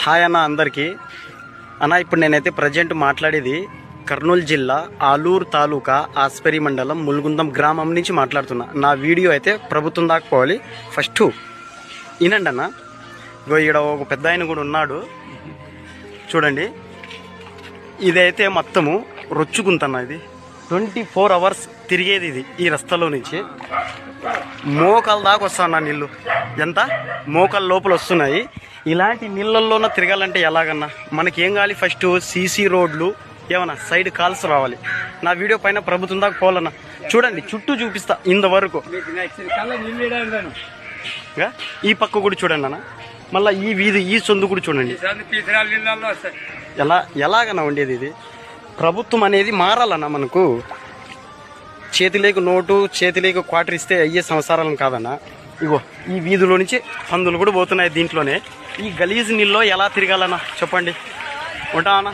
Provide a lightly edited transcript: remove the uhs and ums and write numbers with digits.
Hi అన్న అందరికీ అన్న. ఇప్పుడు నేనైతే ప్రజెంట్ మాట్లాడేది కర్నూలు జిల్లా ఆలూరు తాలూకా ఆస్పరి మండలం ముల్గుందం గ్రామం నుంచి మాట్లాడుతున్నా. నా వీడియో అయితే ప్రభుత్వం దాకా పోవాలి. ఫస్ట్ వినండి అన్న. ఇగో ఈడ ఒక పెద్ద ఆయన కూడా ఉన్నాడు చూడండి. ఇదైతే మొత్తము రొచ్చుకుంటున్నా. ఇది 24 hours తిరిగేది ఇది. ఈ రస్తాలో నుంచి మోకాల దాకా వస్తున్నా నీళ్ళు. ఎంత మోకాల లోపల వస్తున్నాయి. ఇలాంటి నీళ్ళల్లోనే తిరగాలంటే ఎలాగన్నా? మనకి ఏం కావాలి? ఫస్ట్ సీసీ రోడ్లు, ఏమన్నా సైడ్ కాల్స్ రావాలి. నా వీడియో పైన ప్రభుత్వం దాకా పోవాలన్నా. చూడండి చుట్టూ చూపిస్తా ఇంతవరకు. ఈ పక్క కూడా చూడండి అన్న. మళ్ళీ ఈ వీధి ఈ సొందు కూడా చూడండి. ఎలాగన్నా ఉండేది ఇది? ప్రభుత్వం అనేది మారాలన్నా. మనకు చేతిలేక నోటు, చేతిలేక క్వార్టర్ ఇస్తే అయ్యే సంసారాలను కాదన్నా. ఇగో ఈ వీధిలో నుంచి పందులు కూడా పోతున్నాయి దీంట్లోనే. ఈ గలీజ్ నీళ్ళలో ఎలా తిరగాలన్నా చెప్పండి. ఉంటా అన్న.